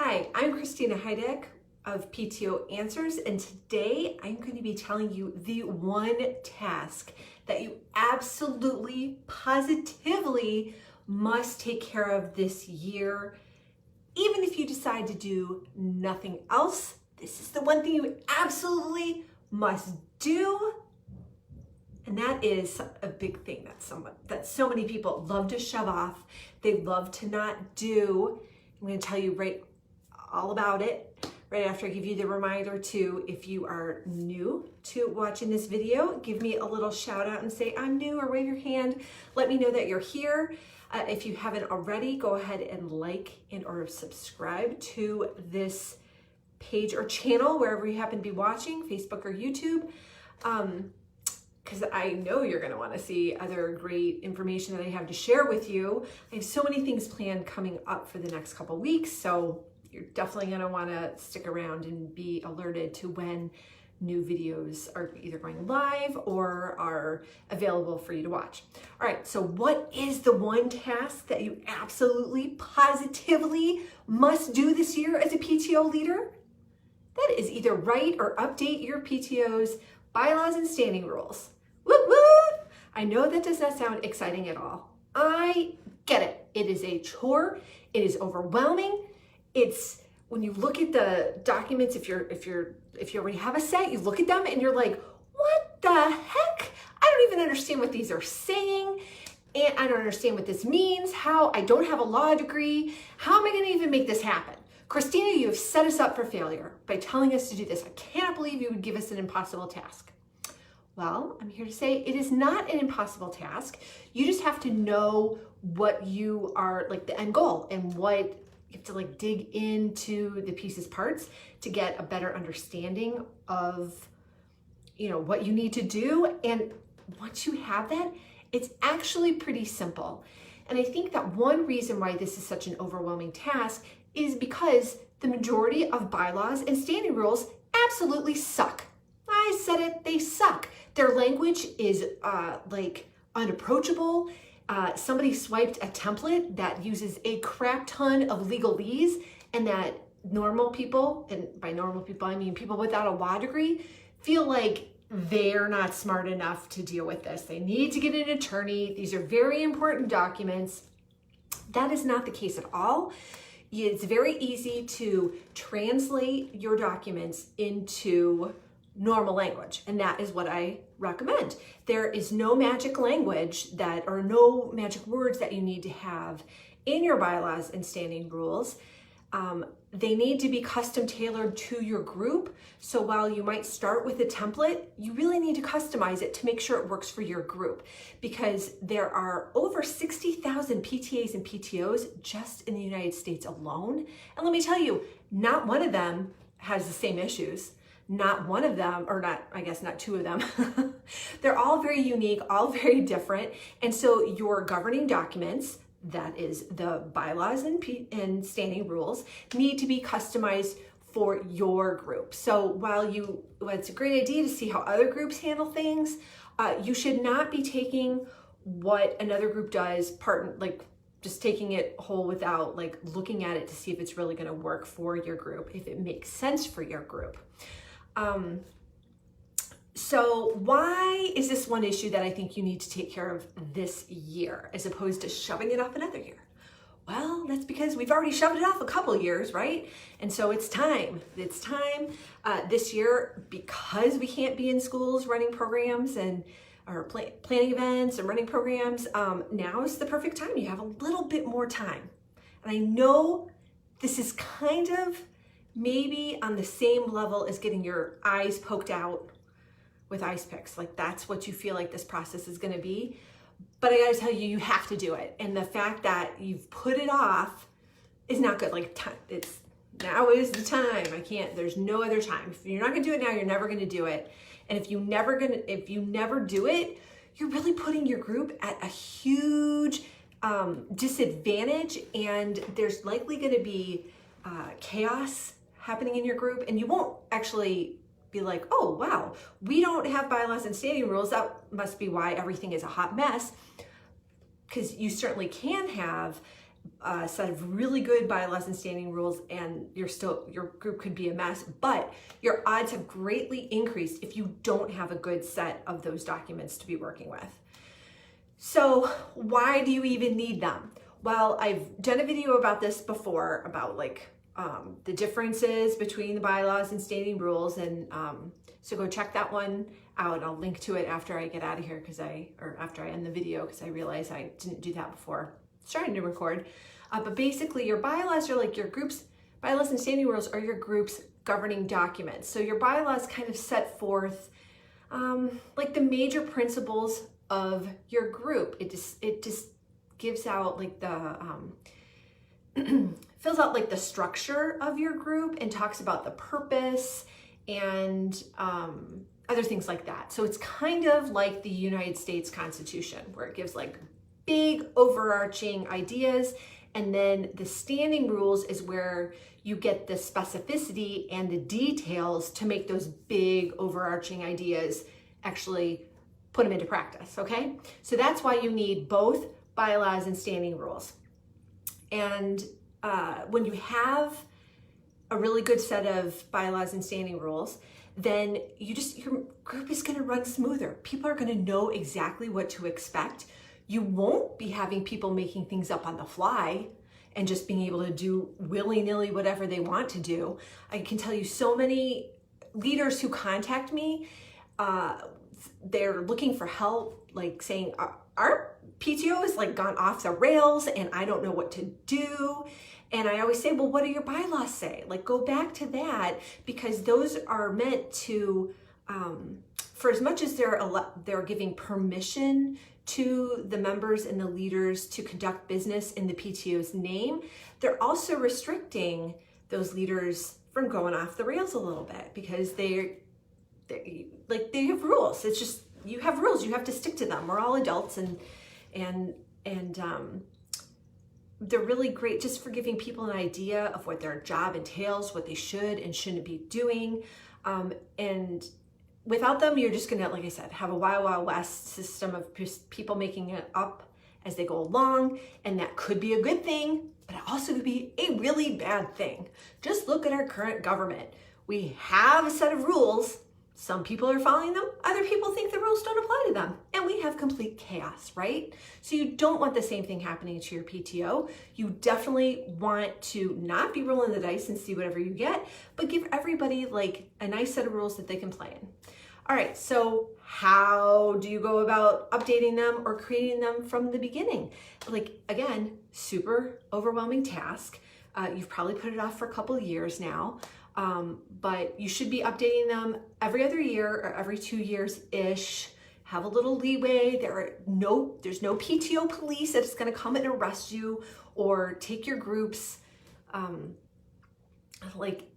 Hi, I'm Christina Heideck of PTO Answers, and today I'm going to be telling you the one task that you absolutely, positively must take care of this year. Even if you decide to do nothing else, this is the one thing you absolutely must do. And that is a big thing that so many people love to shove off. They love to not do. I'm going to tell you all about it right after I give you the reminder to, if you are new to watching this video, give me a little shout out and say I'm new, or wave your hand. Let me know that you're here. If you haven't already, go ahead and like and or subscribe to this page or channel wherever you happen to be watching, Facebook or YouTube. Because I know you're going to want to see other great information that I have to share with you. I have so many things planned coming up for the next couple weeks, so you're definitely going to want to stick around and be alerted to when new videos are either going live or are available for you to watch. All right, so what is the one task that you absolutely, positively must do this year as a PTO leader? That is either write or update your PTO's bylaws and standing rules. Whoop, whoop. I know that does not sound exciting at all. I get it. It is a chore. It is overwhelming. It's when you look at the documents, if you already have a set, you look at them and you're like, what the heck? I don't even understand what these are saying. And I don't understand what this means. How I don't have a law degree. How am I going to even make this happen? Christina, you have set us up for failure by telling us to do this. I cannot believe you would give us an impossible task. Well, I'm here to say it is not an impossible task. You just have to know what you are, like the end goal, and what you have to dig into the pieces, parts to get a better understanding of, what you need to do. And once you have that, it's actually pretty simple. And I think that one reason why this is such an overwhelming task is because the majority of bylaws and standing rules absolutely suck. I said it, they suck. Their language is unapproachable. Somebody swiped a template that uses a crap ton of legalese, and that normal people, and by normal people I mean people without a law degree, feel like they're not smart enough to deal with this. They need to get an attorney. These are very important documents. That is not the case at all. It's very easy to translate your documents into normal language, and that is what I recommend. There is no magic language or no magic words that you need to have in your bylaws and standing rules. They need to be custom tailored to your group. So while you might start with a template, you really need to customize it to make sure it works for your group, because there are over 60,000 PTAs and PTOs just in the United States alone. And let me tell you, not one of them has the same issues. Not one of them, or not two of them. They're all very unique, all very different. And so your governing documents, that is the bylaws and standing rules, need to be customized for your group. So while it's a great idea to see how other groups handle things, you should not be taking what another group does, just taking it whole without looking at it to see if it's really gonna work for your group, if it makes sense for your group. So why is this one issue that I think you need to take care of this year as opposed to shoving it off another year? Well, that's because we've already shoved it off a couple years, right? And so it's time. It's time this year, because we can't be in schools running programs or planning events and running programs. Now is the perfect time. You have a little bit more time. And I know this is kind of maybe on the same level as getting your eyes poked out with ice picks. That's what you feel like this process is going to be. But I got to tell you, you have to do it. And the fact that you've put it off is not good. Now is the time. There's no other time. If you're not going to do it now, you're never going to do it. And if you never do it, you're really putting your group at a huge disadvantage. And there's likely going to be chaos happening in your group, and you won't actually be like, oh wow, we don't have bylaws and standing rules, that must be why everything is a hot mess. Because you certainly can have a set of really good bylaws and standing rules, and your group could be a mess, but your odds have greatly increased if you don't have a good set of those documents to be working with. So why do you even need them? Well, I've done a video about this before, about like the differences between the bylaws and standing rules, and so go check that one out. I'll link to it after I get out of here, or after I end the video, because I realized I didn't do that before starting to record. But basically, your bylaws are like your group's, bylaws and standing rules are your group's governing documents. So your bylaws kind of set forth like the major principles of your group. It just gives out like the fills out like the structure of your group and talks about the purpose and other things like that. So it's kind of like the United States Constitution, where it gives like big overarching ideas, and then the standing rules is where you get the specificity and the details to make those big overarching ideas actually put them into practice, okay? So that's why you need both bylaws and standing rules. And when you have a really good set of bylaws and standing rules, then your group is gonna run smoother. People are gonna know exactly what to expect. You won't be having people making things up on the fly and just being able to do willy-nilly whatever they want to do. I can tell you so many leaders who contact me, they're looking for help, like saying, our PTO has like gone off the rails and I don't know what to do. And I always say, well, what do your bylaws say? Like, go back to that, because those are meant to, for as much as they're giving permission to the members and the leaders to conduct business in the PTO's name, they're also restricting those leaders from going off the rails a little bit, because they have rules. It's just, you have rules, you have to stick to them. We're all adults, and they're really great just for giving people an idea of what their job entails, what they should and shouldn't be doing. And without them, you're just gonna, like I said, have a Wild Wild West system of just people making it up as they go along. And that could be a good thing, but it also could be a really bad thing. Just look at our current government. We have a set of rules. Some people are following them. Other people think the rules don't apply to them. And we have complete chaos, right? So you don't want the same thing happening to your PTO. You definitely want to not be rolling the dice and see whatever you get, but give everybody like a nice set of rules that they can play in. All right, so how do you go about updating them or creating them from the beginning? Like, again, super overwhelming task. You've probably put it off for a couple of years now. But you should be updating them every other year or every 2 years-ish. Have a little leeway. There's no PTO police that's gonna come and arrest you or take your groups, like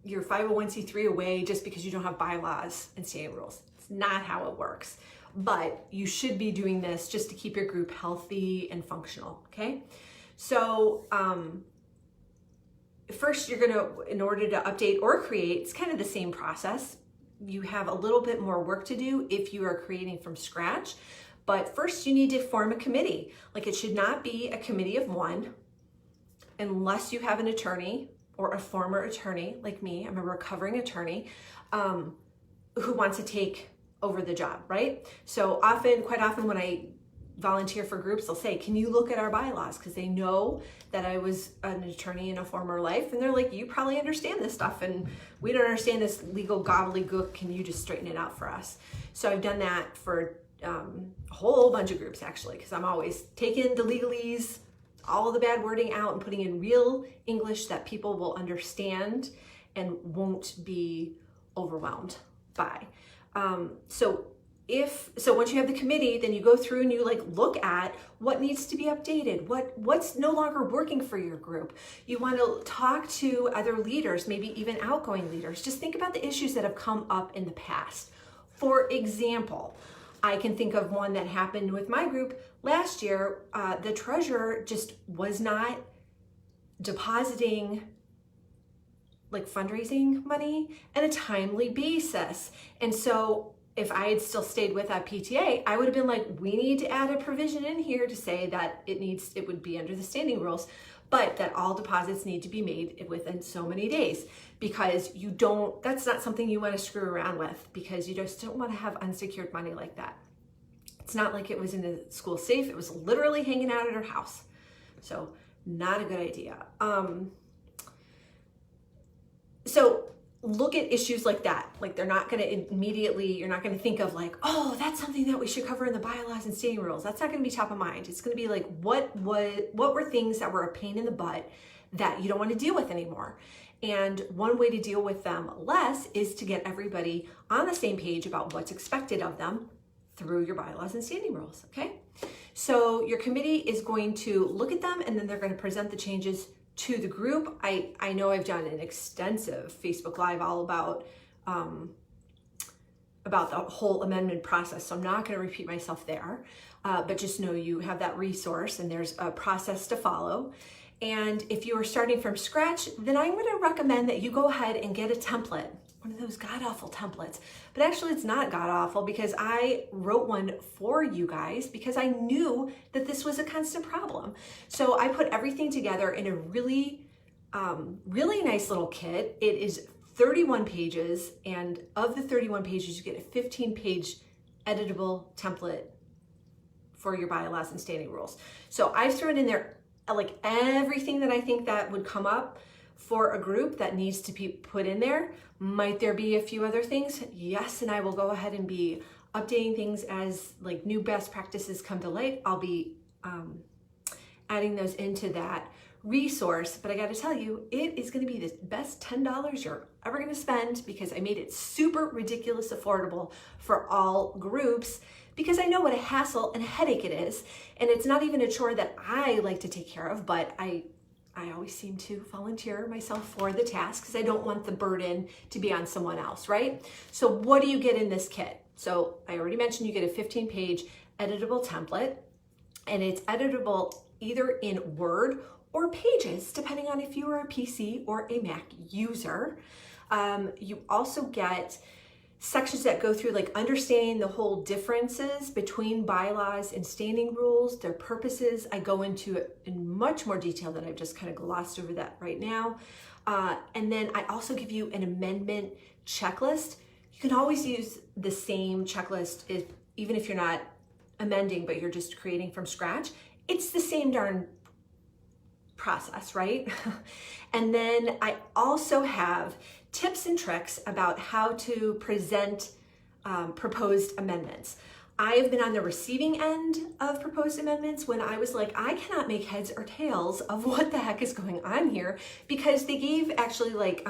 your 501c3 away just because you don't have bylaws and standing rules. It's not how it works. But you should be doing this just to keep your group healthy and functional, okay? So, first, you're gonna, in order to update or create, it's kind of the same process. You have a little bit more work to do if you are creating from scratch. But first, you need to form a committee. Like, it should not be a committee of one unless you have an attorney or a former attorney like me. I'm a recovering attorney who wants to take over the job, right? So quite often when I volunteer for groups, they'll say, can you look at our bylaws? Because they know that I was an attorney in a former life, and they're like, you probably understand this stuff, and we don't understand this legal gobbledygook. Can you just straighten it out for us? So I've done that for a whole bunch of groups, actually, because I'm always taking the legalese, all of the bad wording out, and putting in real English that people will understand and won't be overwhelmed by. So once you have the committee, then you go through and you like look at what needs to be updated, what's no longer working for your group. You want to talk to other leaders, maybe even outgoing leaders. Just think about the issues that have come up in the past. For example, I can think of one that happened with my group last year. The treasurer just was not depositing like fundraising money on a timely basis. And so if I had still stayed with that PTA, I would have been like, we need to add a provision in here to say that it would be under the standing rules, but that all deposits need to be made within so many days, because that's not something you want to screw around with, because you just don't want to have unsecured money like that. It's not like it was in the school safe. It was literally hanging out at her house. So not a good idea. So look at issues like that. Like you're not going to think of like, oh, that's something that we should cover in the bylaws and standing rules. That's not going to be top of mind. It's going to be like, what were things that were a pain in the butt that you don't want to deal with anymore? And one way to deal with them less is to get everybody on the same page about what's expected of them through your bylaws and standing rules, okay? So your committee is going to look at them, and then they're going to present the changes to the group. I know I've done an extensive Facebook Live all about the whole amendment process, so I'm not going to repeat myself there, but just know you have that resource and there's a process to follow. And if you are starting from scratch, then I'm going to recommend that you go ahead and get a template, one of those god-awful templates. But actually it's not god-awful, because I wrote one for you guys because I knew that this was a constant problem. So I put everything together in a really nice little kit. It is 31 pages, and of the 31 pages, you get a 15-page editable template for your bylaws and standing rules. So I threw it in there, like everything that I think that would come up for a group that needs to be put in there. Might there be a few other things? Yes, and I will go ahead and be updating things as like new best practices come to light. I'll be adding those into that resource, but I got to tell you, it is going to be the best $10 you're ever going to spend, because I made it super ridiculous affordable for all groups, because I know what a hassle and a headache it is, and it's not even a chore that I like to take care of, but I always seem to volunteer myself for the task because I don't want the burden to be on someone else, right? So what do you get in this kit? So I already mentioned you get a 15-page editable template, and it's editable either in Word or Pages, depending on if you are a PC or a Mac user. You also get sections that go through like understanding the whole differences between bylaws and standing rules, their purposes. I go into it in much more detail than I've just kind of glossed over that right now. And then I also give you an amendment checklist. You can always use the same checklist even if you're not amending, but you're just creating from scratch. It's the same darn process, right? And then I also have tips and tricks about how to present proposed amendments. I have been on the receiving end of proposed amendments when I was like, I cannot make heads or tails of what the heck is going on here, because they gave actually like,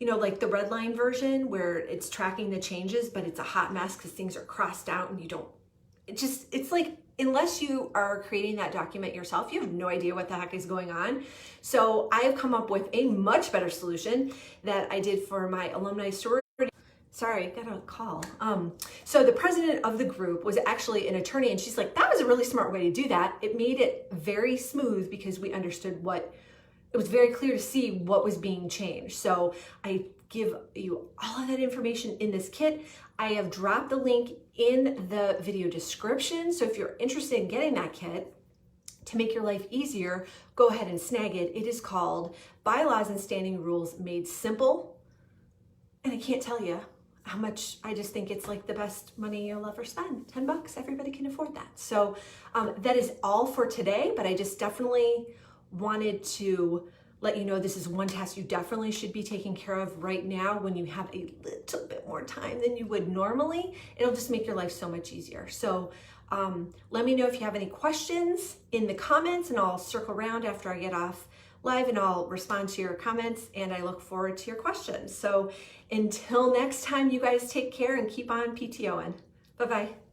like the red line version where it's tracking the changes, but it's a hot mess because things are crossed out and it's like, unless you are creating that document yourself, you have no idea what the heck is going on. So I have come up with a much better solution that I did for my alumni sorority. Sorry, got a call. So the president of the group was actually an attorney, and she's like, that was a really smart way to do that. It made it very smooth because we understood it was very clear to see what was being changed. So I give you all of that information in this kit. I have dropped the link in the video description. So if you're interested in getting that kit to make your life easier, go ahead and snag it. It is called Bylaws and Standing Rules Made Simple. And I can't tell you how much, I just think it's like the best money you'll ever spend. $10, everybody can afford that. So that is all for today, but I just definitely wanted to let you know this is one task you definitely should be taking care of right now when you have a little bit more time than you would normally. It'll just make your life so much easier. So let me know if you have any questions in the comments, and I'll circle around after I get off live and I'll respond to your comments, and I look forward to your questions. So until next time, you guys take care and keep on PTOing. Bye-bye.